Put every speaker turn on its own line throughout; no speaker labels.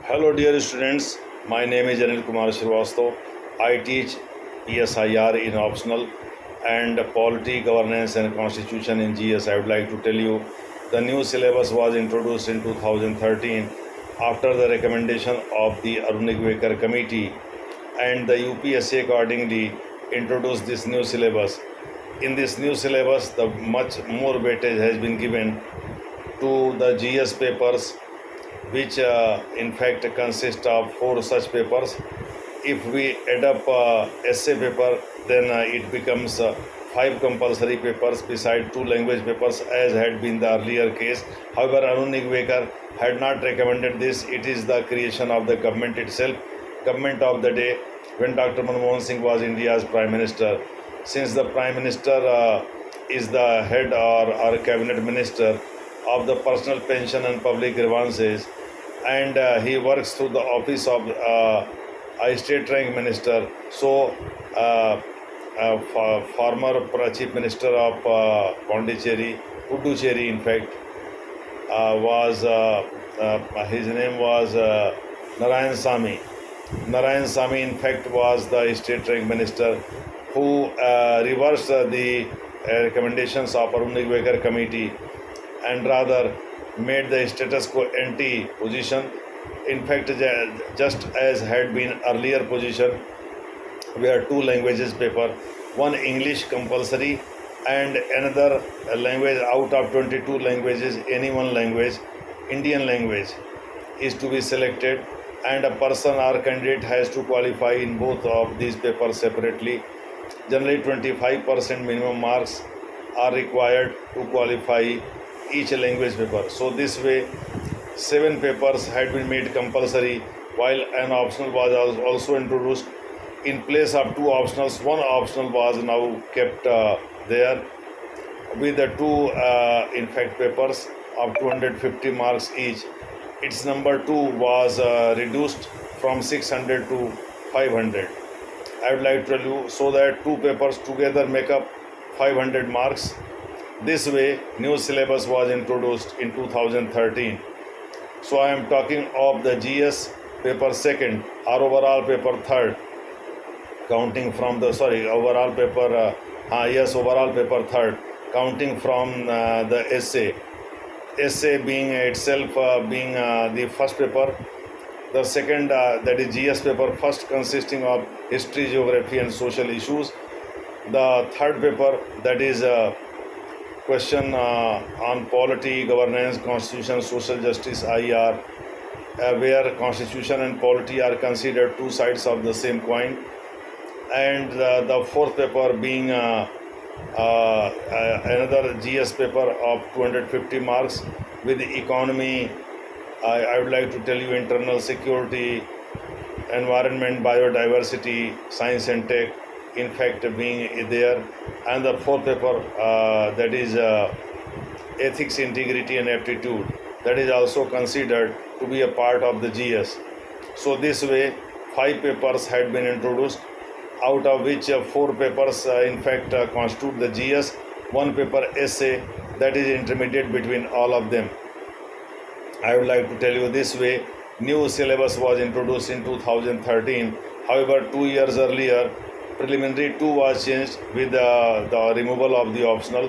Hello, dear students. My name is Anil Kumar Srivastav. I teach ESIR in optional and polity, governance, and constitution in GS. I would like to tell you the new syllabus was introduced in 2013 after the recommendation of the Arun Nigvekar committee, and the UPSC accordingly introduced this new syllabus. In this new syllabus, the much more weightage has been given to the GS papers, which in fact consist of four such papers. If we add up essay paper, then it becomes five compulsory papers beside two language papers, as had been the earlier case. However, Arun Nigvekar had not recommended this. It is the creation of the government itself, government of the day, when Dr. Manmohan Singh was India's Prime Minister. Since the Prime Minister is the head or cabinet minister of the personal pension and public grievances, and he works through the office of a state rank minister. So, former chief minister of Puducherry, in fact, was his name was Narayan Samy. Narayan Samy, in fact, was the state rank minister who reversed the recommendations of Arun Nigvekar committee and rather made the status quo ante position. In fact, just as had been earlier position, where two languages paper, one English compulsory and another language out of 22 languages, any one language, Indian language, is to be selected, and a person or candidate has to qualify in both of these papers separately. Generally 25% minimum marks are required to qualify each language paper. So this way 7 papers had been made compulsory, while an optional was also introduced. In place of 2 optionals, 1 optional was now kept there, with the 2 in fact papers of 250 marks each. Its number 2 was reduced from 600 to 500. I would like to tell you, so that 2 papers together make up 500 marks. This way, new syllabus was introduced in 2013. So I am talking of the GS paper second or overall paper third, counting from the overall paper overall paper third, counting from the essay being itself being the first paper. The second, that is GS paper first, consisting of history, geography, and social issues. The third paper, that is question on polity, governance, constitution, social justice, IR, where constitution and polity are considered two sides of the same coin. And the fourth paper being another GS paper of 250 marks with economy. I would like to tell you internal security, environment, biodiversity, science and tech, in fact being there. And the fourth paper, that is ethics, integrity, and aptitude, that is also considered to be a part of the GS. So this way 5 papers had been introduced, out of which 4 papers in fact constitute the GS, 1 paper essay, that is intermediate between all of them. I would like to tell you, this way new syllabus was introduced in 2013. However, 2 years earlier, preliminary 2 was changed with the removal of the optional.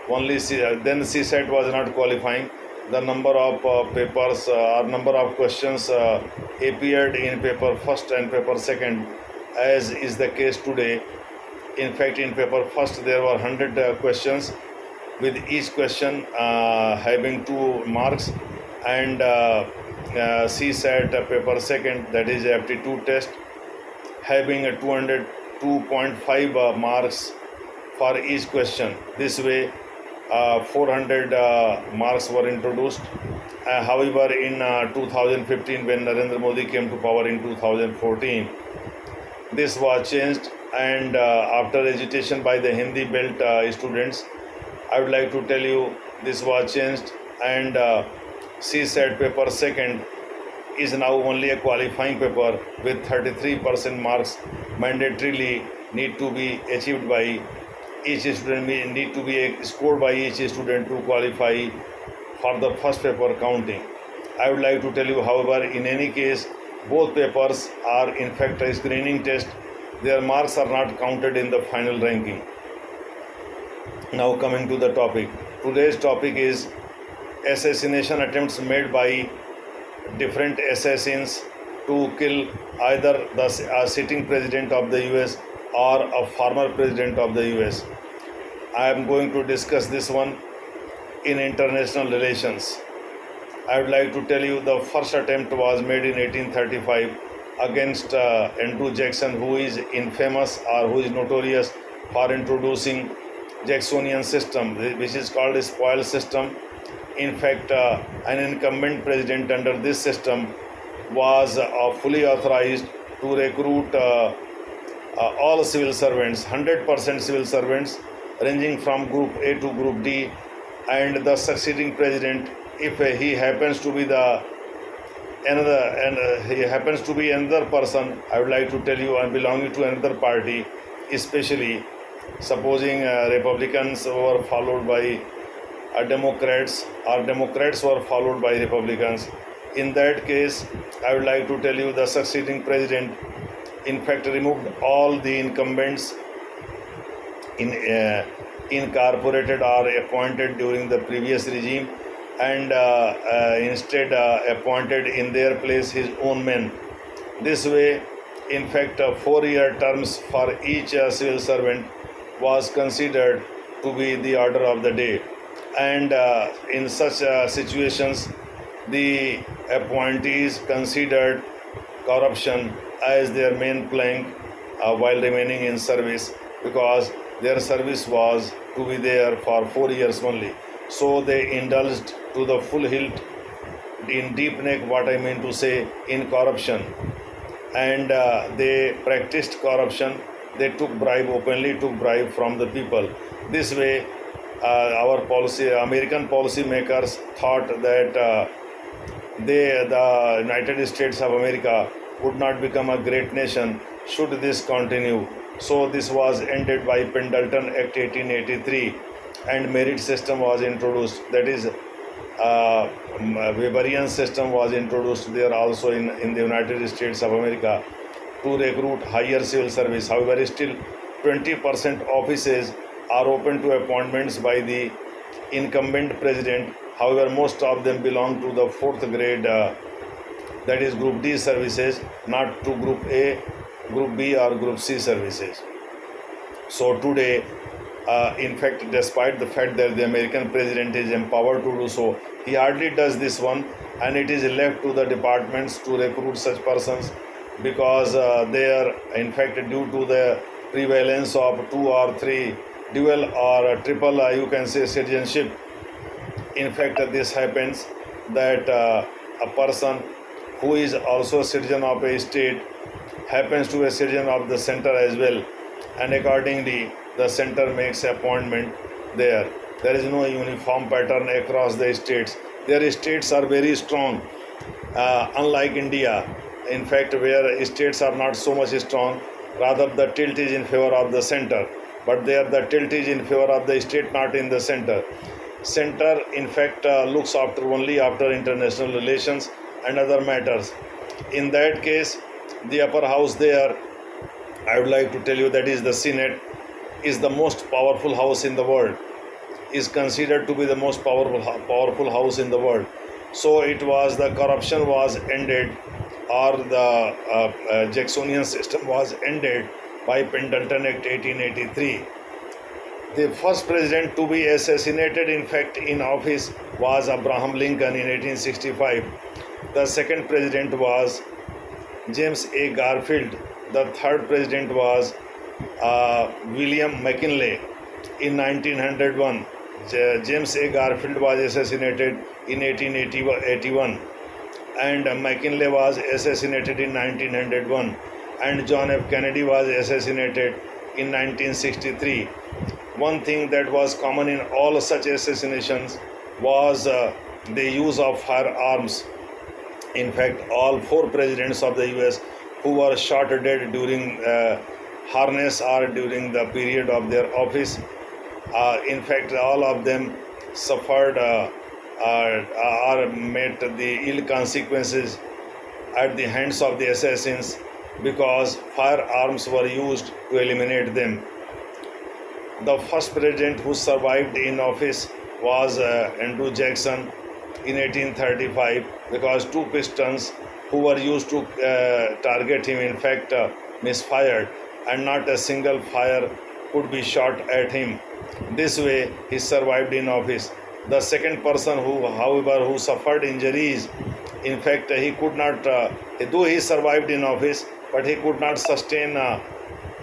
Only then CSAT was not qualifying. The number of papers or number of questions appeared in paper first and paper second, as is the case today. In fact, in paper first there were 100 questions, with each question having 2 marks, and CSAT paper second, that is aptitude test, having a 202.5 marks for each question. This way 400 marks were introduced. However, in 2015, when Narendra Modi came to power in 2014, this was changed, and after agitation by the Hindi belt students, I would like to tell you, this was changed, and CSAT paper second is now only a qualifying paper with 33% marks mandatorily need to be achieved by each student, need to be scored by each student to qualify for the first paper counting. I would like to tell you, however, in any case, both papers are in fact a screening test. Their marks are not counted in the final ranking. Now coming to the topic. Today's topic is assassination attempts made by different assassins to kill either the sitting president of the US or a former president of the US. I am going to discuss this one in international relations. I would like to tell you the first attempt was made in 1835 against Andrew Jackson, who is infamous or who is notorious for introducing Jacksonian system, which is called a spoil system. In fact, an incumbent president under this system was fully authorized to recruit all civil servants, 100% civil servants, ranging from Group A to Group D, and the succeeding president, if he happens to be another person, I would like to tell you, I'm belonging to another party, especially supposing Republicans were followed by Democrats, or Democrats were followed by Republicans. In that case, I would like to tell you the succeeding president in fact removed all the incumbents incorporated or appointed during the previous regime, and instead appointed in their place his own men. This way, in fact, 4-year terms for each civil servant was considered to be the order of the day. And in such situations, the appointees considered corruption as their main plank while remaining in service, because their service was to be there for 4 years only. So they indulged to the full hilt, in deep neck, what I mean to say, in corruption. And they practiced corruption. They took bribe, openly took bribe from the people. This way, American policy makers thought that the United States of America would not become a great nation should this continue. So this was ended by Pendleton Act 1883, and merit system was introduced. That is, Weberian system was introduced there also in the United States of America to recruit higher civil service. However, still 20% offices are open to appointments by the incumbent president. However, most of them belong to the 4th grade, that is Group D services, not to Group A, Group B or Group C services. So today, in fact, despite the fact that the American president is empowered to do so, he hardly does this one, and it is left to the departments to recruit such persons, because they are, in fact, due to the prevalence of 2 or 3 dual or triple, you can say, citizenship. In fact, this happens that a person who is also a citizen of a state happens to be a citizen of the center as well, and accordingly the center makes appointment there. There is no uniform pattern across the states. Their states are very strong, unlike India, in fact, where states are not so much strong. Rather, the tilt is in favor of the center, but there the tilt is in favor of the state, not in the center. Center, in fact, looks only after international relations and other matters. In that case, the upper house there, I would like to tell you, that is the Senate, is the most powerful house in the world, is considered to be the most powerful house in the world. So the corruption was ended, or the Jacksonian system was ended by Pendleton Act 1883. The first president to be assassinated, in fact, in office was Abraham Lincoln in 1865. The second president was James A. Garfield. The third president was William McKinley in 1901. James A. Garfield was assassinated in 1881, and McKinley was assassinated in 1901, and John F. Kennedy was assassinated in 1963. One thing that was common in all such assassinations was the use of firearms. In fact, all 4 presidents of the US who were shot dead during harness or during the period of their office, in fact, all of them suffered or met the ill consequences at the hands of the assassins because firearms were used to eliminate them. The first president who survived in office was Andrew Jackson in 1835 because two pistons who were used to target him in fact misfired and not a single fire could be shot at him. This way he survived in office. The second person who however who suffered injuries, in fact he could not though he survived in office but he could not sustain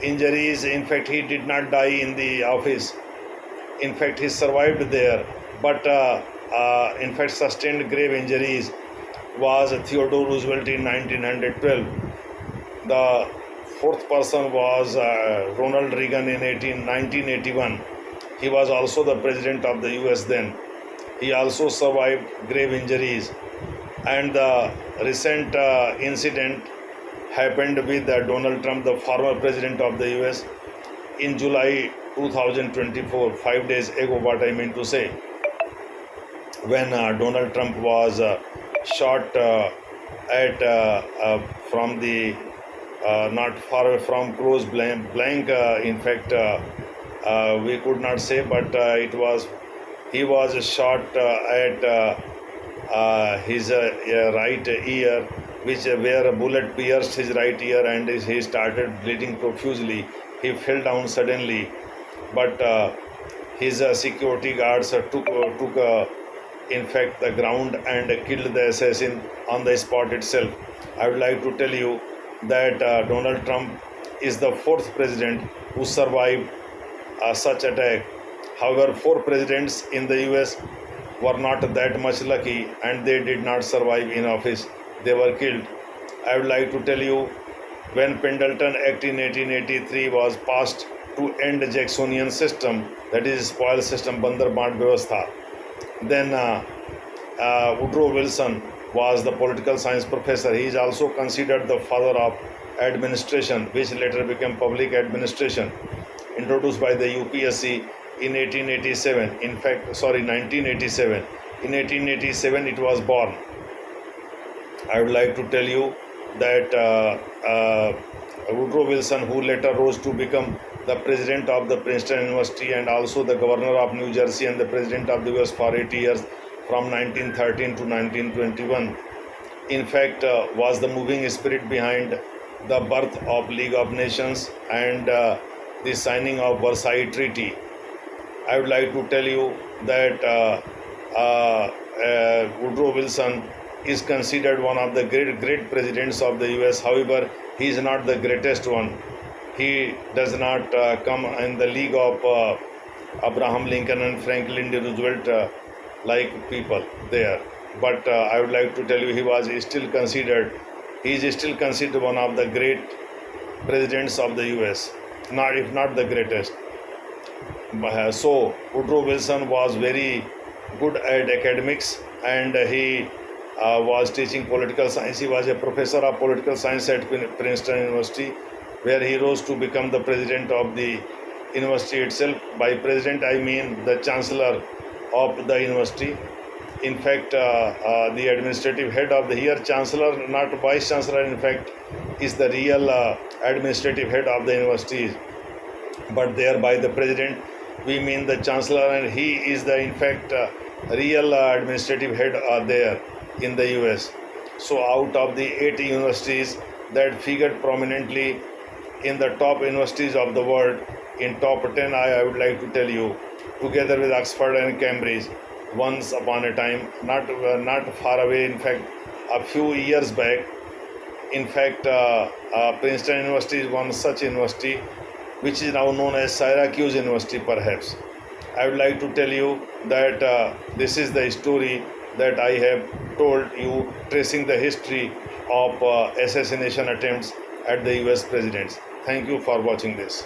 injuries. In fact he did not die in the office. In fact he survived there but in fact sustained grave injuries was Theodore Roosevelt in 1912. The fourth person was Ronald Reagan in 1981. He was also the president of the US then. He also survived grave injuries. And the recent incident happened with Donald Trump, the former president of the US, in July 2024, 5 days ago, what I mean to say, when Donald Trump was shot at from the not far away from close blank in fact we could not say but he was shot at his right ear, which where a bullet pierced his right ear and he started bleeding profusely. He fell down suddenly, but his security guards took in fact the ground and killed the assassin on the spot itself. I would like to tell you that Donald Trump is the fourth president who survived such attack. However, 4 presidents in the US were not that much lucky and they did not survive in office. They were killed. I would like to tell you, when Pendleton Act in 1883 was passed to end Jacksonian system, that is spoil system, Bandar Bant Vyavastha, then Woodrow Wilson was the political science professor. He is also considered the father of administration, which later became public administration, introduced by the UPSC in 1887. In fact, 1987. In 1887 it was born. I would like to tell you that Woodrow Wilson, who later rose to become the president of the Princeton University and also the governor of New Jersey and the president of the US for 8 years from 1913 to 1921, in fact was the moving spirit behind the birth of League of Nations and the signing of Versailles Treaty. I would like to tell you that Woodrow Wilson is considered one of the great presidents of the US. However, he is not the greatest one. He does not come in the league of Abraham Lincoln and Franklin D. Roosevelt like people there. But I would like to tell you, he is still considered one of the great presidents of the US, not if not the greatest. So Woodrow Wilson was very good at academics and he was teaching political science. He was a professor of political science at Princeton University, where he rose to become the president of the university itself. By president, I mean the chancellor of the university. In fact, the administrative head of the here chancellor, not vice chancellor, in fact, is the real administrative head of the university. But there by the president, we mean the chancellor, and he is the in fact real administrative head there in the US. So out of the 80 universities that figured prominently in the top universities of the world, in top 10 I would like to tell you, together with Oxford and Cambridge, once upon a time, not far away, in fact a few years back, in fact Princeton University is one such university which is now known as Syracuse University perhaps. I would like to tell you that this is the story that I have told you, tracing the history of assassination attempts at the US presidents. Thank you for watching this.